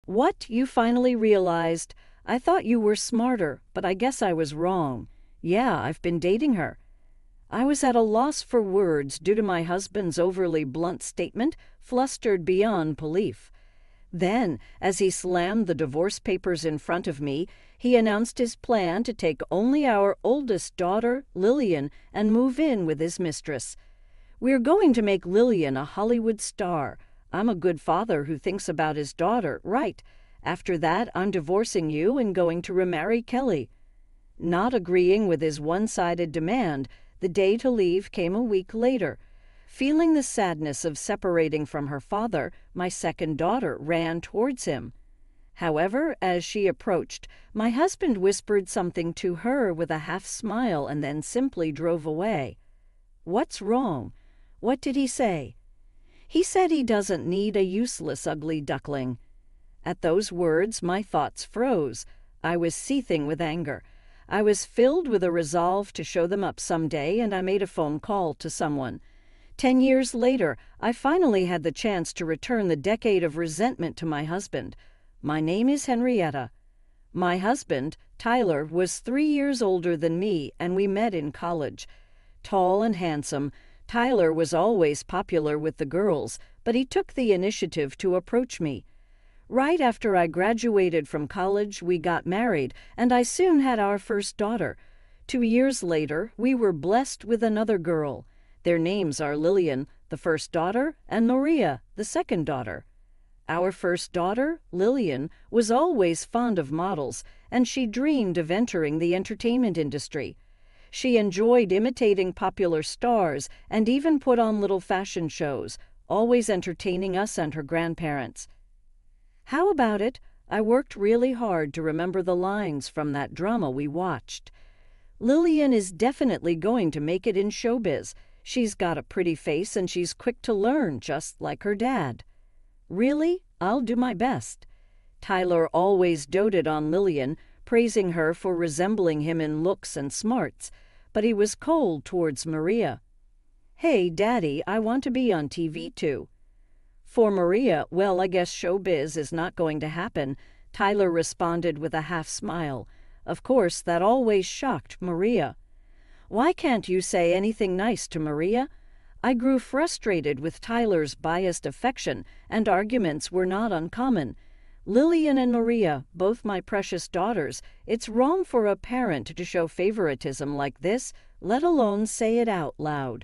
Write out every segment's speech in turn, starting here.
What? You finally realized? I thought you were smarter, but I guess I was wrong. Yeah, I've been dating her. I was at a loss for words due to my husband's overly blunt statement, flustered beyond belief. Then, as he slammed the divorce papers in front of me, he announced his plan to take only our oldest daughter, Lillian, and move in with his mistress. We're going to make Lillian a Hollywood star. I'm a good father who thinks about his daughter, right? After that, I'm divorcing you and going to remarry Kelly. Not agreeing with his one-sided demand, the day to leave came a week later. Feeling the sadness of separating from her father, my second daughter ran towards him. However, as she approached, my husband whispered something to her with a half-smile and then simply drove away. What's wrong? What did he say? He said he doesn't need a useless ugly duckling. At those words, my thoughts froze. I was seething with anger. I was filled with a resolve to show them up someday, and I made a phone call to someone. 10 years later, I finally had the chance to return the decade of resentment to my husband. My name is Henrietta. My husband, Tyler, was 3 years older than me, and we met in college. Tall and handsome, Tyler was always popular with the girls, but he took the initiative to approach me. Right after I graduated from college, we got married, and I soon had our first daughter. 2 years later, we were blessed with another girl. Their names are Lillian, the first daughter, and Maria, the second daughter. Our first daughter, Lillian, was always fond of models, and she dreamed of entering the entertainment industry. She enjoyed imitating popular stars and even put on little fashion shows, always entertaining us and her grandparents. How about it? I worked really hard to remember the lines from that drama we watched. Lillian is definitely going to make it in showbiz. She's got a pretty face and she's quick to learn, just like her dad. Really? I'll do my best. Tyler always doted on Lillian, praising her for resembling him in looks and smarts, but he was cold towards Maria. Hey, Daddy, I want to be on TV too. For Maria, well, I guess showbiz is not going to happen, Tyler responded with a half-smile. Of course, that always shocked Maria. Why can't you say anything nice to Maria? I grew frustrated with Tyler's biased affection, and arguments were not uncommon. Lillian and Maria, both my precious daughters, it's wrong for a parent to show favoritism like this, let alone say it out loud.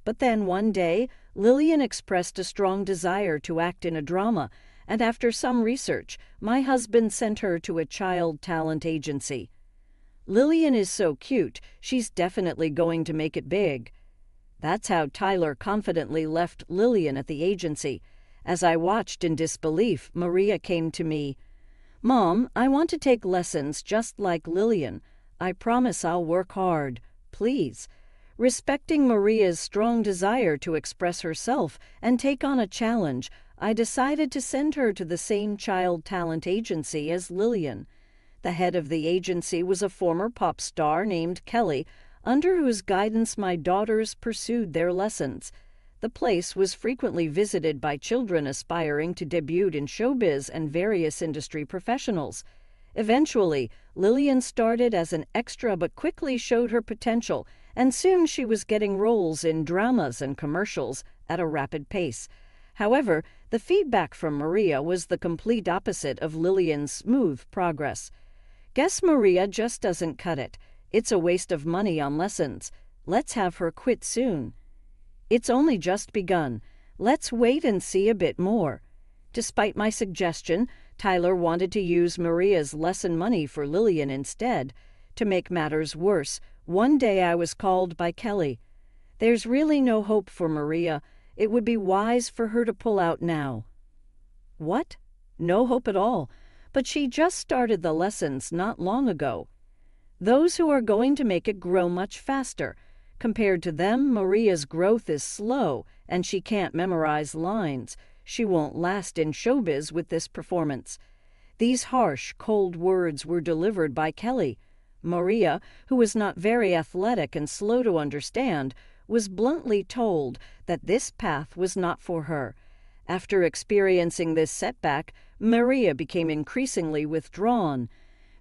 But then one day, Lillian expressed a strong desire to act in a drama, and after some research, my husband sent her to a child talent agency. Lillian is so cute, she's definitely going to make it big. That's how Tyler confidently left Lillian at the agency. As I watched in disbelief, Maria came to me. Mom, I want to take lessons just like Lillian. I promise I'll work hard. Please. Respecting Maria's strong desire to express herself and take on a challenge, I decided to send her to the same child talent agency as Lillian. The head of the agency was a former pop star named Kelly, under whose guidance my daughters pursued their lessons. The place was frequently visited by children aspiring to debut in showbiz and various industry professionals. Eventually, Lillian started as an extra but quickly showed her potential, and soon she was getting roles in dramas and commercials at a rapid pace. However, the feedback from Maria was the complete opposite of Lillian's smooth progress. Guess Maria just doesn't cut it. It's a waste of money on lessons. Let's have her quit soon. It's only just begun. Let's wait and see a bit more. Despite my suggestion, Tyler wanted to use Maria's lesson money for Lillian instead. To make matters worse, one day I was called by Kelly. There's really no hope for Maria. It would be wise for her to pull out now. What? No hope at all. But she just started the lessons not long ago. Those who are going to make it grow much faster. Compared to them, Maria's growth is slow, and she can't memorize lines. She won't last in showbiz with this performance. These harsh, cold words were delivered by Kelly. Maria, who was not very athletic and slow to understand, was bluntly told that this path was not for her. After experiencing this setback, Maria became increasingly withdrawn.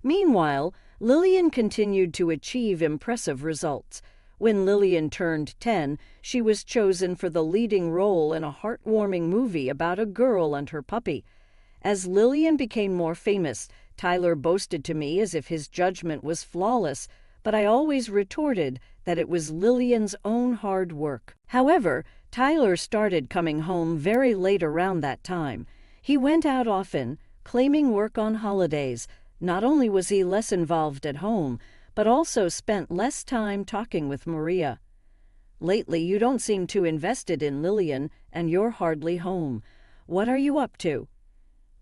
Meanwhile, Lillian continued to achieve impressive results. When Lillian turned 10, she was chosen for the leading role in a heartwarming movie about a girl and her puppy. As Lillian became more famous, Tyler boasted to me as if his judgment was flawless, but I always retorted that it was Lillian's own hard work. However, Tyler started coming home very late around that time. He went out often, claiming work on holidays. Not only was he less involved at home, but also spent less time talking with Maria. Lately, you don't seem too invested in Lillian, and you're hardly home. What are you up to?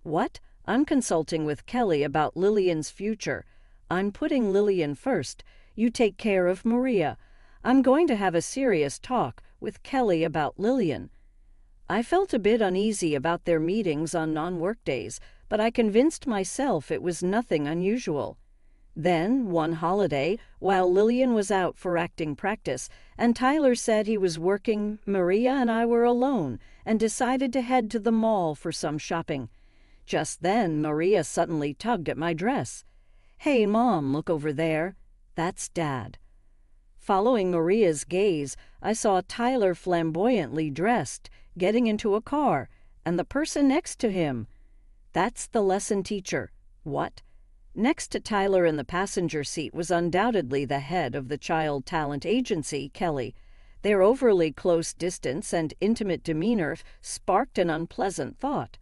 What? I'm consulting with Kelly about Lillian's future. I'm putting Lillian first. You take care of Maria. I'm going to have a serious talk with Kelly about Lillian. I felt a bit uneasy about their meetings on non-work days, but I convinced myself it was nothing unusual. Then, one holiday, while Lillian was out for acting practice, and Tyler said he was working, Maria and I were alone and decided to head to the mall for some shopping. Just then, Maria suddenly tugged at my dress. "Hey, Mom, look over there. That's Dad." Following Maria's gaze, I saw Tyler flamboyantly dressed, getting into a car, and the person next to him. That's the lesson teacher. What? Next to Tyler in the passenger seat was undoubtedly the head of the child talent agency, Kelly. Their overly close distance and intimate demeanor sparked an unpleasant thought.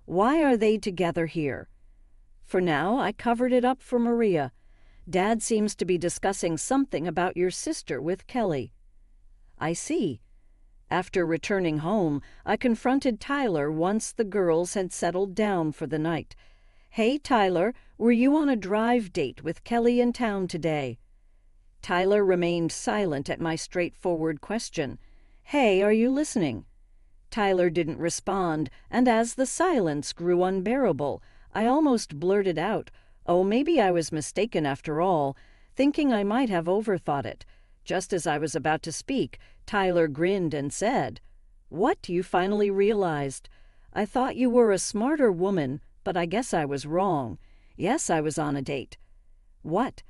Why are they together here? For now, I covered it up for Maria. Dad seems to be discussing something about your sister with Kelly. I see. After returning home, I confronted Tyler once the girls had settled down for the night. "Hey, Tyler, were you on a drive date with Kelly in town today?" Tyler remained silent at my straightforward question. "Hey, are you listening?" Tyler didn't respond, and as the silence grew unbearable, I almost blurted out, "Oh, maybe I was mistaken after all," thinking I might have overthought it. Just as I was about to speak, Tyler grinned and said, "What, you finally realized? I thought you were a smarter woman, but I guess I was wrong. Yes, I was on a date." What?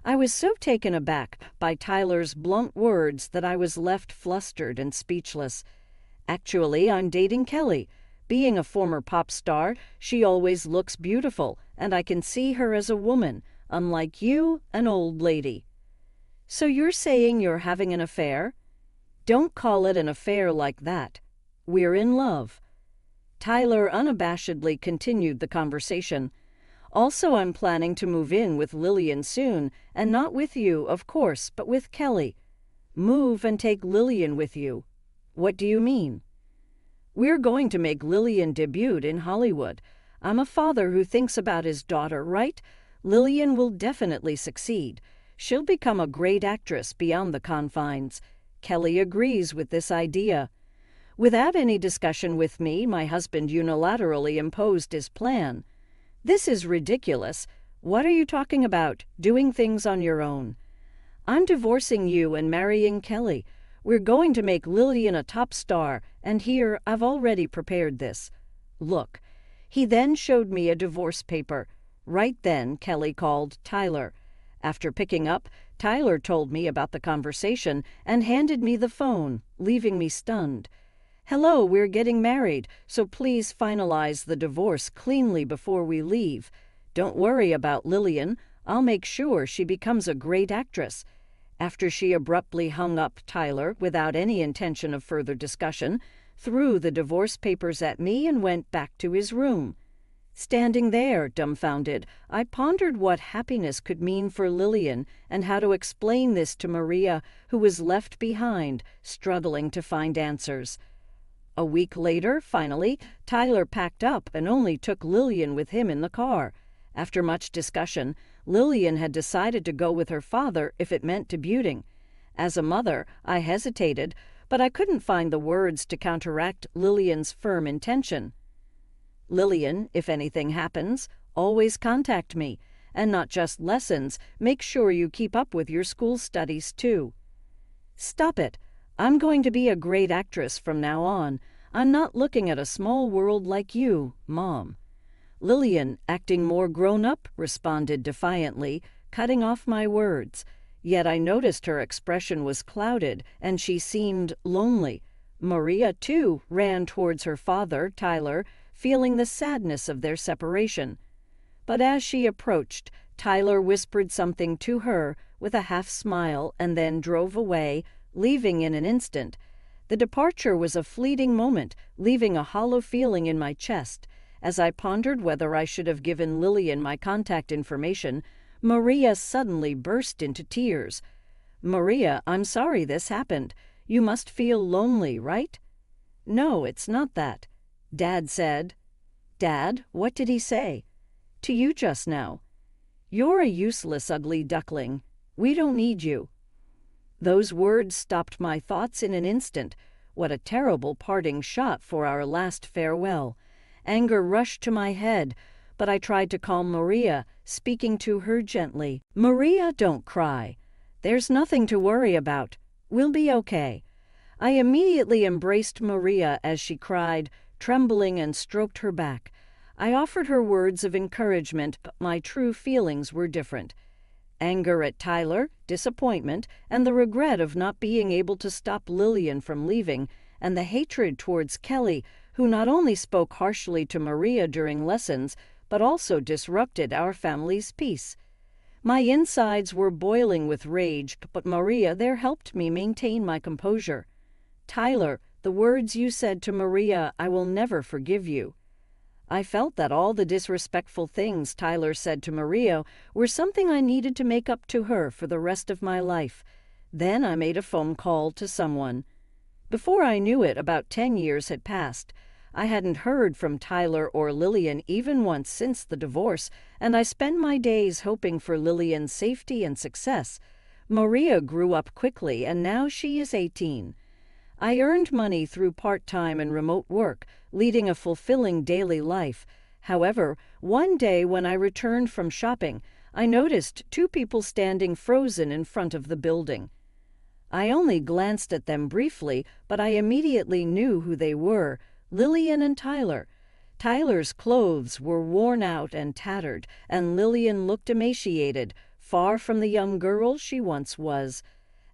I was so taken aback by Tyler's blunt words that I was left flustered and speechless. Actually, I'm dating Kelly. Being a former pop star, she always looks beautiful, and I can see her as a woman, unlike you, an old lady. So you're saying you're having an affair? Don't call it an affair like that. We're in love. Tyler unabashedly continued the conversation. Also, I'm planning to move in with Lillian soon, and not with you, of course, but with Kelly. Move and take Lillian with you. What do you mean? We're going to make Lillian debut in Hollywood. I'm a father who thinks about his daughter, right? Lillian will definitely succeed. She'll become a great actress beyond the confines. Kelly agrees with this idea. Without any discussion with me, my husband unilaterally imposed his plan. This is ridiculous. What are you talking about? Doing things on your own. I'm divorcing you and marrying Kelly. We're going to make Lillian a top star, and here, I've already prepared this. Look. He then showed me a divorce paper. Right then, Kelly called Tyler. After picking up, Tyler told me about the conversation and handed me the phone, leaving me stunned. "Hello, we're getting married, so please finalize the divorce cleanly before we leave. Don't worry about Lillian. I'll make sure she becomes a great actress." After she abruptly hung up Tyler without any intention of further discussion, threw the divorce papers at me and went back to his room. Standing there, dumbfounded, I pondered what happiness could mean for Lillian and how to explain this to Maria, who was left behind, struggling to find answers. A week later, finally, Tyler packed up and only took Lillian with him in the car. After much discussion, Lillian had decided to go with her father if it meant debuting. As a mother, I hesitated, but I couldn't find the words to counteract Lillian's firm intention. "Lillian, if anything happens, always contact me. And not just lessons, make sure you keep up with your school studies too." "Stop it. I'm going to be a great actress from now on. I'm not looking at a small world like you, Mom." Lillian, acting more grown-up, responded defiantly, cutting off my words. Yet I noticed her expression was clouded, and she seemed lonely. Maria, too, ran towards her father, Tyler, feeling the sadness of their separation. But as she approached, Tyler whispered something to her with a half-smile and then drove away, leaving in an instant. The departure was a fleeting moment, leaving a hollow feeling in my chest. As I pondered whether I should have given Lillian my contact information, Maria suddenly burst into tears. "Maria, I'm sorry this happened. You must feel lonely, right?" "No, it's not that," Dad said. "Dad, what did he say?" "To you just now." "You're a useless, ugly duckling. We don't need you." Those words stopped my thoughts in an instant. What a terrible parting shot for our last farewell. Anger rushed to my head, but I tried to calm Maria, speaking to her gently. "Maria, don't cry. There's nothing to worry about. We'll be okay." I immediately embraced Maria as she cried, trembling, and stroked her back. I offered her words of encouragement, but my true feelings were different. Anger at Tyler, disappointment, and the regret of not being able to stop Lillian from leaving, and the hatred towards Kelly, who not only spoke harshly to Maria during lessons, but also disrupted our family's peace. My insides were boiling with rage, but Maria there helped me maintain my composure. "Tyler, the words you said to Maria, I will never forgive you." I felt that all the disrespectful things Tyler said to Maria were something I needed to make up to her for the rest of my life. Then I made a phone call to someone. Before I knew it, about 10 years had passed. I hadn't heard from Tyler or Lillian even once since the divorce, and I spent my days hoping for Lillian's safety and success. Maria grew up quickly, and now she is 18. I earned money through part-time and remote work, leading a fulfilling daily life. However, one day when I returned from shopping, I noticed 2 people standing frozen in front of the building. I only glanced at them briefly, but I immediately knew who they were: Lillian and Tyler. Tyler's clothes were worn out and tattered, and Lillian looked emaciated, far from the young girl she once was.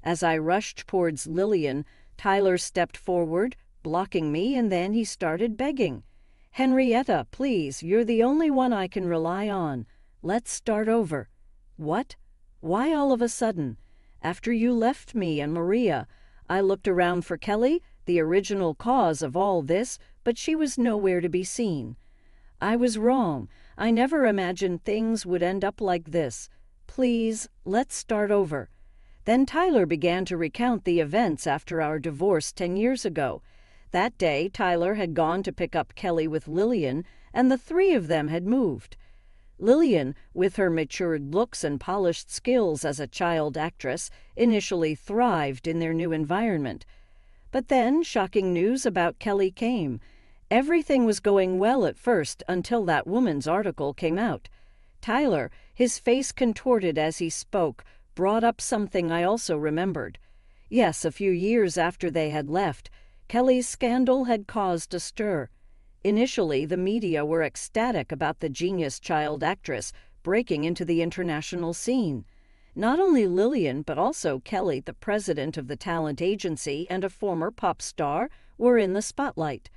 As I rushed towards Lillian, Tyler stepped forward, blocking me, and then he started begging. "Henrietta, please, you're the only one I can rely on. Let's start over." "What? Why all of a sudden? After you left me and Maria, I looked around for Kelly, the original cause of all this, but she was nowhere to be seen. I was wrong. I never imagined things would end up like this. Please, let's start over." Then Tyler began to recount the events after our divorce 10 years ago. That day, Tyler had gone to pick up Kelly with Lillian, and the 3 of them had moved. Lillian, with her matured looks and polished skills as a child actress, initially thrived in their new environment. But then shocking news about Kelly came. Everything was going well at first until that woman's article came out. Tyler, his face contorted as he spoke, brought up something I also remembered. Yes, a few years after they had left, Kelly's scandal had caused a stir. Initially, the media were ecstatic about the genius child actress breaking into the international scene. Not only Lillian, but also Kelly, the president of the talent agency and a former pop star, were in the spotlight.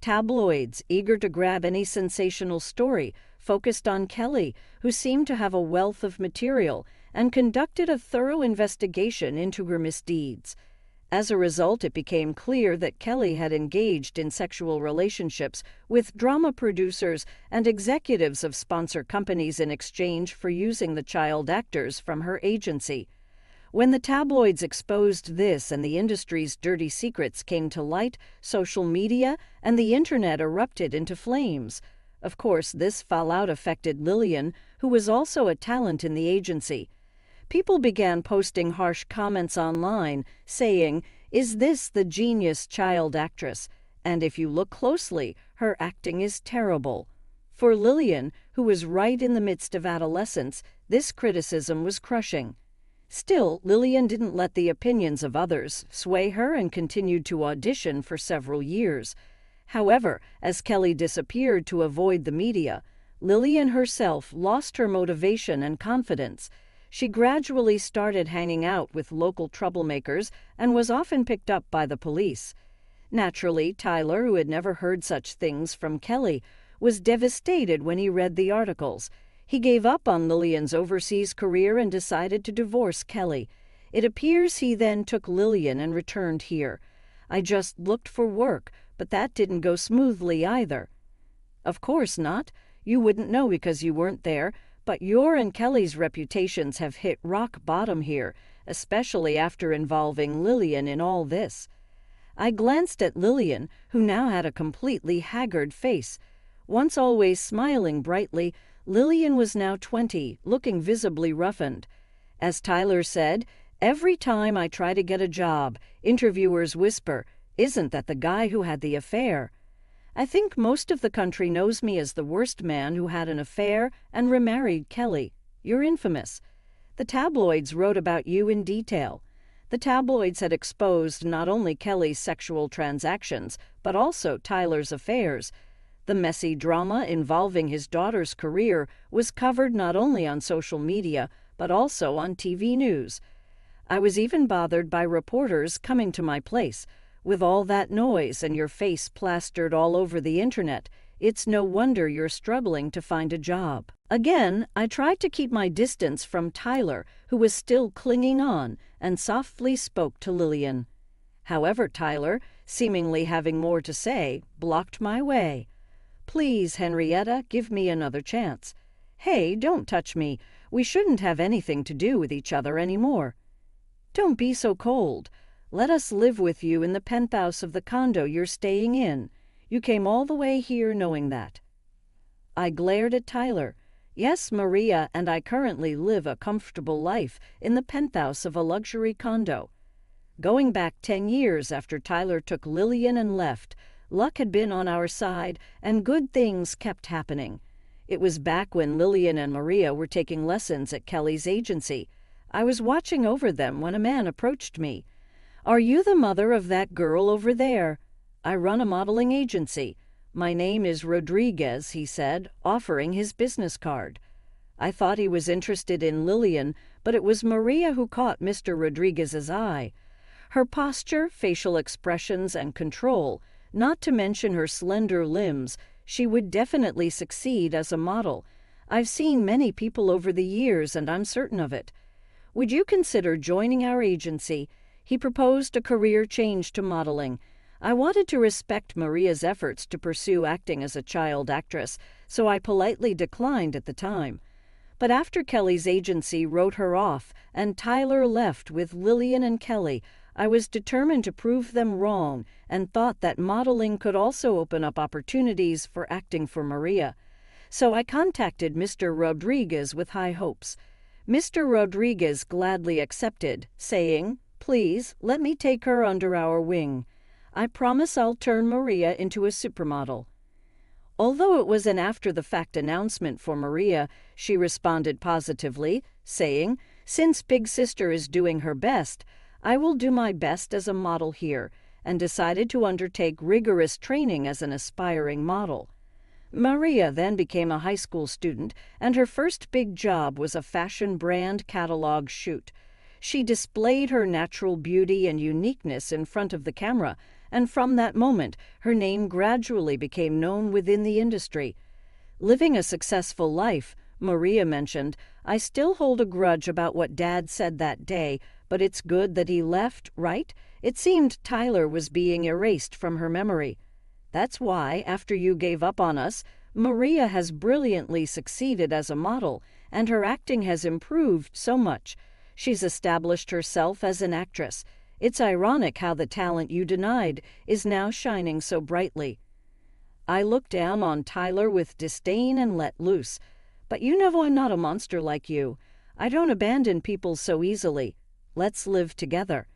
Tabloids, eager to grab any sensational story, focused on Kelly, who seemed to have a wealth of material, and conducted a thorough investigation into her misdeeds. As a result, it became clear that Kelly had engaged in sexual relationships with drama producers and executives of sponsor companies in exchange for using the child actors from her agency. When the tabloids exposed this and the industry's dirty secrets came to light, social media and the internet erupted into flames. Of course, this fallout affected Lillian, who was also a talent in the agency. People began posting harsh comments online, saying, "Is this the genius child actress? And if you look closely, her acting is terrible." For Lillian, who was right in the midst of adolescence, this criticism was crushing. Still, Lillian didn't let the opinions of others sway her and continued to audition for several years. However, as Kelly disappeared to avoid the media, Lillian herself lost her motivation and confidence. She gradually started hanging out with local troublemakers and was often picked up by the police. Naturally, Tyler, who had never heard such things from Kelly, was devastated when he read the articles. He gave up on Lillian's overseas career and decided to divorce Kelly. It appears he then took Lillian and returned here. I just looked for work, but that didn't go smoothly either. Of course not. You wouldn't know because you weren't there, but your and Kelly's reputations have hit rock bottom here, especially after involving Lillian in all this. I glanced at Lillian, who now had a completely haggard face. Once always smiling brightly, Lillian was now 20, looking visibly roughened. As Tyler said, "Every time I try to get a job, interviewers whisper, 'Isn't that the guy who had the affair?' I think most of the country knows me as the worst man who had an affair and remarried Kelly. You're infamous. The tabloids wrote about you in detail." The tabloids had exposed not only Kelly's sexual transactions, but also Tyler's affairs. The messy drama involving his daughter's career was covered not only on social media, but also on TV news. I was even bothered by reporters coming to my place. With all that noise and your face plastered all over the internet, it's no wonder you're struggling to find a job. Again, I tried to keep my distance from Tyler, who was still clinging on, and softly spoke to Lillian. However, Tyler, seemingly having more to say, blocked my way. "Please, Henrietta, give me another chance." "Hey, don't touch me. We shouldn't have anything to do with each other anymore." "Don't be so cold. Let us live with you in the penthouse of the condo you're staying in. You came all the way here knowing that." I glared at Tyler. Yes, Maria and I currently live a comfortable life in the penthouse of a luxury condo. Going back 10 years after Tyler took Lillian and left, luck had been on our side and good things kept happening. It was back when Lillian and Maria were taking lessons at Kelly's agency. I was watching over them when a man approached me. "Are you the mother of that girl over there?" "I run a modeling agency. My name is Rodriguez," he said, offering his business card. I thought he was interested in Lillian, but it was Maria who caught Mr. Rodriguez's eye. Her posture, facial expressions, and control, not to mention her slender limbs, she would definitely succeed as a model. I've seen many people over the years, and I'm certain of it. "Would you consider joining our agency?" He proposed a career change to modeling. I wanted to respect Maria's efforts to pursue acting as a child actress, so I politely declined at the time. But after Kelly's agency wrote her off and Tyler left with Lillian and Kelly, I was determined to prove them wrong and thought that modeling could also open up opportunities for acting for Maria. So I contacted Mr. Rodriguez with high hopes. Mr. Rodriguez gladly accepted, saying, "Please, let me take her under our wing. I promise I'll turn Maria into a supermodel." Although it was an after-the-fact announcement for Maria, she responded positively, saying, "Since Big Sister is doing her best, I will do my best as a model here," and decided to undertake rigorous training as an aspiring model. Maria then became a high school student, and her first big job was a fashion brand catalog shoot. She displayed her natural beauty and uniqueness in front of the camera, and from that moment, her name gradually became known within the industry. Living a successful life, Maria mentioned, "I still hold a grudge about what Dad said that day, but it's good that he left, right? It seemed Tyler was being erased from her memory. That's why, after you gave up on us, Maria has brilliantly succeeded as a model, and her acting has improved so much. She's established herself as an actress. It's ironic how the talent you denied is now shining so brightly." I looked down on Tyler with disdain and let loose. "But you know I'm not a monster like you. I don't abandon people so easily. Let's live together."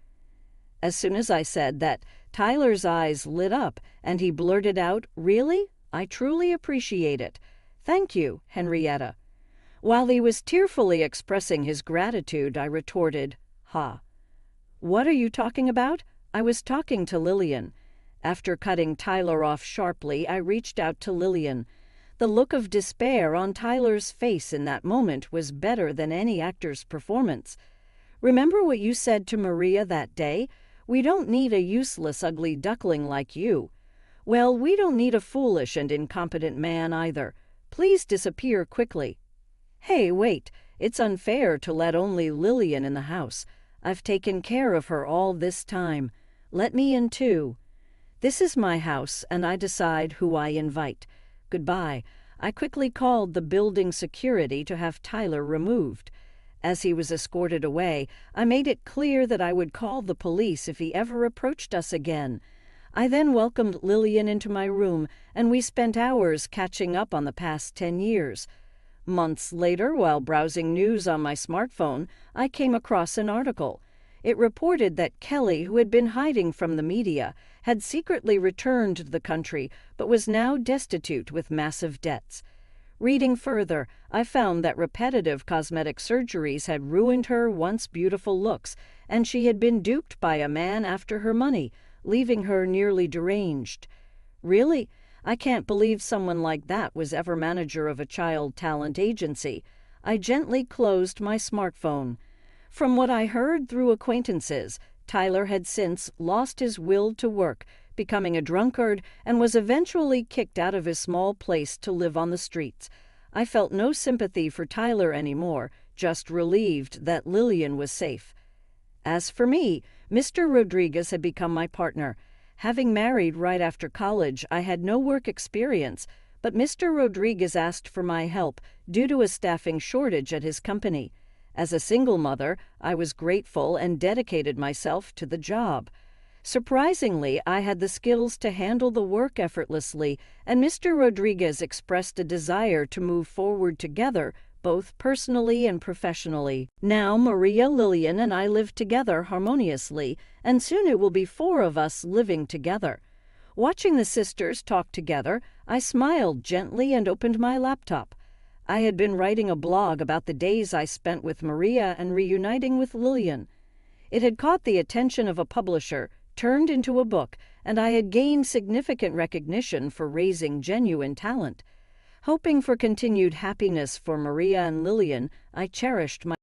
As soon as I said that, Tyler's eyes lit up, and he blurted out, "Really? I truly appreciate it. Thank you, Henrietta." While he was tearfully expressing his gratitude, I retorted, "Ha. What are you talking about? I was talking to Lillian." After cutting Tyler off sharply, I reached out to Lillian. The look of despair on Tyler's face in that moment was better than any actor's performance. "Remember what you said to Maria that day? We don't need a useless, ugly duckling like you. Well, we don't need a foolish and incompetent man either. Please disappear quickly." "Hey, wait. It's unfair to let only Lillian in the house. I've taken care of her all this time. Let me in too. This is my house, and I decide who I invite. Goodbye." I quickly called the building security to have Tyler removed. As he was escorted away, I made it clear that I would call the police if he ever approached us again. I then welcomed Lillian into my room, and we spent hours catching up on the past 10 years. Months later, while browsing news on my smartphone, I came across an article. It reported that Kelly, who had been hiding from the media, had secretly returned to the country but was now destitute with massive debts. Reading further, I found that repetitive cosmetic surgeries had ruined her once beautiful looks, and she had been duped by a man after her money, leaving her nearly deranged. Really? I can't believe someone like that was ever manager of a child talent agency. I gently closed my smartphone. From what I heard through acquaintances, Tyler had since lost his will to work, becoming a drunkard, and was eventually kicked out of his small place to live on the streets. I felt no sympathy for Tyler anymore, just relieved that Lillian was safe. As for me, Mr. Rodriguez had become my partner. Having married right after college, I had no work experience, but Mr. Rodriguez asked for my help due to a staffing shortage at his company. As a single mother, I was grateful and dedicated myself to the job. Surprisingly, I had the skills to handle the work effortlessly, and Mr. Rodriguez expressed a desire to move forward together, both personally and professionally. Now Maria, Lillian, and I live together harmoniously, and soon it will be 4 of us living together. Watching the sisters talk together, I smiled gently and opened my laptop. I had been writing a blog about the days I spent with Maria and reuniting with Lillian. It had caught the attention of a publisher, turned into a book, and I had gained significant recognition for raising genuine talent. Hoping for continued happiness for Maria and Lillian, I cherished my